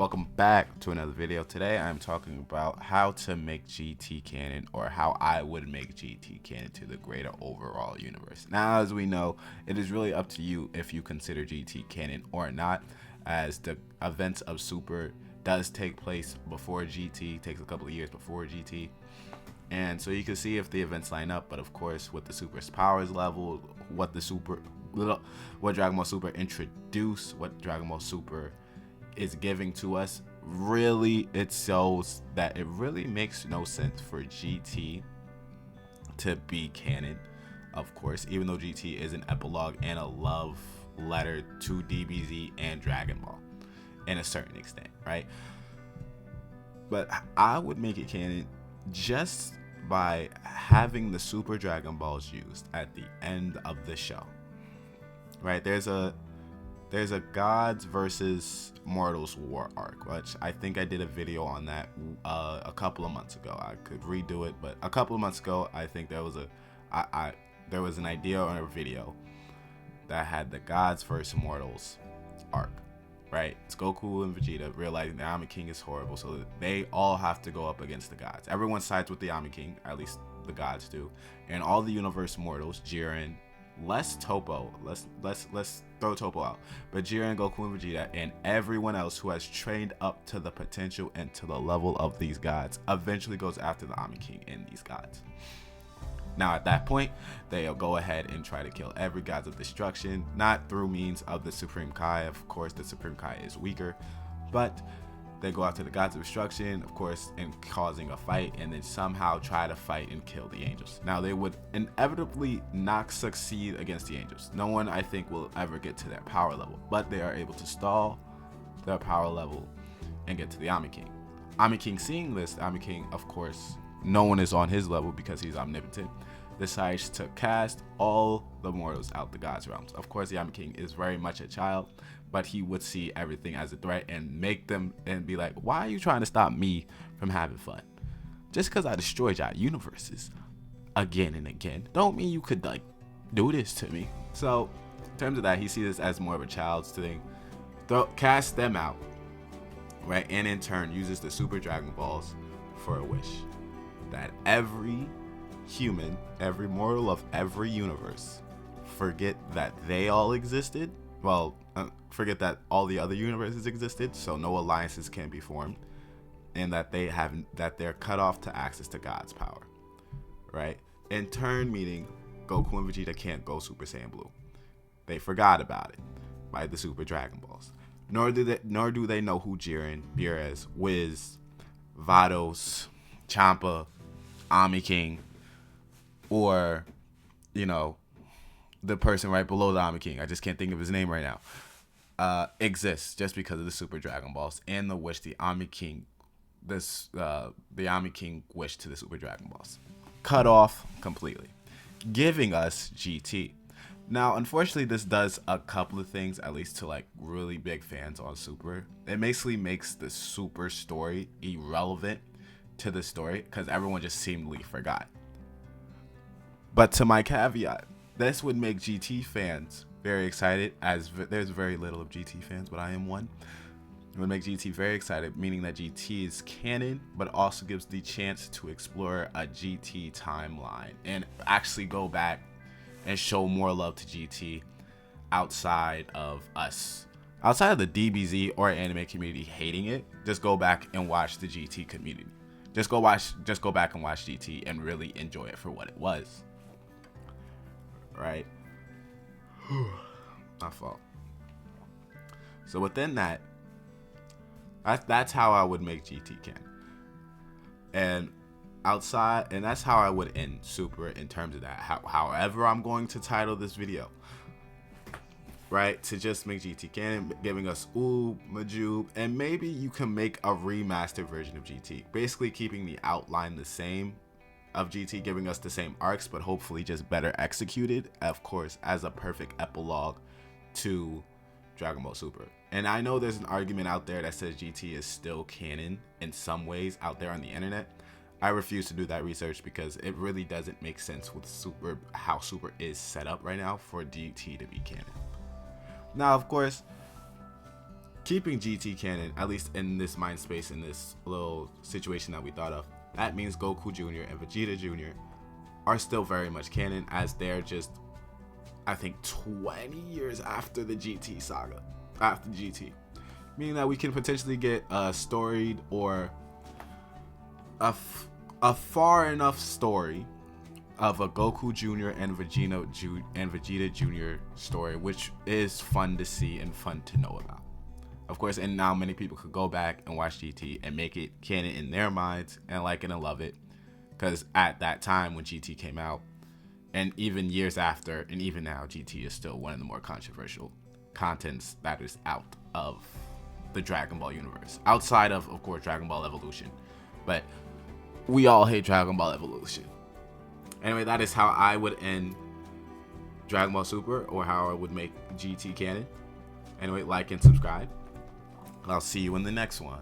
Welcome back to another video. Today I'm talking about how to make GT Canon, or how I would make GT Canon to the greater overall universe. Now, as we know, it is really up to you if you consider GT Canon or not, as the events of Super does take place before GT, takes a couple of years before GT. And so you can see if the events line up, but of course with the Super's powers level, what Dragon Ball Super introduced, what Dragon Ball Super is giving to us, really it shows that it really makes no sense for GT to be canon, of course, even though GT is an epilogue and a love letter to DBZ and Dragon Ball in a certain extent, right? But I would make it canon just by having the Super Dragon Balls used at the end of the show, right? There's a Gods versus Mortals War arc, which I think I did a video on that a couple of months ago. I could redo it, but a couple of months ago, I think there was an idea on a video that had the Gods versus Mortals arc, right? It's Goku and Vegeta realizing the Ami King is horrible, so that they all have to go up against the gods. Everyone sides with the Ami King, at least the gods do, and all the universe mortals, Jiren, less Topo, let's throw Topo out, but Jiren, Goku, and Vegeta, and everyone else who has trained up to the potential and to the level of these gods eventually goes after the Ami King and these gods. Now at that point, they'll go ahead and try to kill every gods of destruction, not through means of the Supreme Kai. Of course, the Supreme Kai is weaker, but they go after the gods of destruction, of course, and causing a fight, and then somehow try to fight and kill the angels. Now, they would inevitably not succeed against the angels. No one, I think, will ever get to their power level, but they are able to stall their power level and get to the Ami King. Ami King, seeing this, Ami King, of course, no one is on his level because he's omnipotent, decides to cast all the mortals out the gods realms. Of course, the Ami King is very much a child, but he would see everything as a threat and make them and be like, why are you trying to stop me from having fun? Just because I destroyed your universes again and again don't mean you could like do this to me. So in terms of that, he sees this as more of a child's thing. Cast them out, right? And in turn uses the Super Dragon Balls for a wish that every human, every mortal of every universe forget that they all existed. Well, forget that all the other universes existed, so no alliances can be formed, and that they're cut off to access to God's power, right? In turn, meaning Goku and Vegeta can't go Super Saiyan Blue. They forgot about it by the Super Dragon Balls. Nor do they know who Jiren, Beerus, Wiz, Vados, Champa, Ami King, or the person right below the Ami King, I just can't think of his name right now, exists just because of the Super Dragon Balls and the wish the Ami King wished to the Super Dragon Balls. Cut off completely, giving us GT. Now, unfortunately, this does a couple of things, at least to like really big fans on Super. It basically makes the Super story irrelevant to the story because everyone just seemingly forgot. But to my caveat, this would make GT fans very excited, as there's very little of GT fans, but I am one. It would make GT very excited, meaning that GT is canon, but also gives the chance to explore a GT timeline and actually go back and show more love to GT outside of us. Outside of the DBZ or anime community hating it, just go back and watch the GT community. Just go back and watch GT and really enjoy it for what it was. Right? My fault. So within that's how I would make GT canon. And that's how I would end Super in terms of that. However I'm going to title this video. Right? To just make GT canon, giving us Oob, Majub, and maybe you can make a remastered version of GT. Basically keeping the outline the same of GT, giving us the same arcs, but hopefully just better executed, of course, as a perfect epilogue to Dragon Ball Super. And I know there's an argument out there that says GT is still canon in some ways out there on the internet. I refuse to do that research because it really doesn't make sense with Super, how Super is set up right now for GT to be canon. Now, of course, keeping GT canon, at least in this mind space, in this little situation that we thought of, that means Goku Jr. and Vegeta Jr. are still very much canon, as they're just, I think, 20 years after the GT saga, after GT. Meaning that we can potentially get a storied or a far enough story of a Goku Jr. and Vegeta Jr. story, which is fun to see and fun to know about. Of course, and now many people could go back and watch GT and make it canon in their minds and like it and love it. Because at that time when GT came out, and even years after, and even now, GT is still one of the more controversial contents that is out of the Dragon Ball universe. Outside of course, Dragon Ball Evolution. But we all hate Dragon Ball Evolution. Anyway, that is how I would end Dragon Ball Super, or how I would make GT canon. Anyway, like and subscribe. I'll see you in the next one.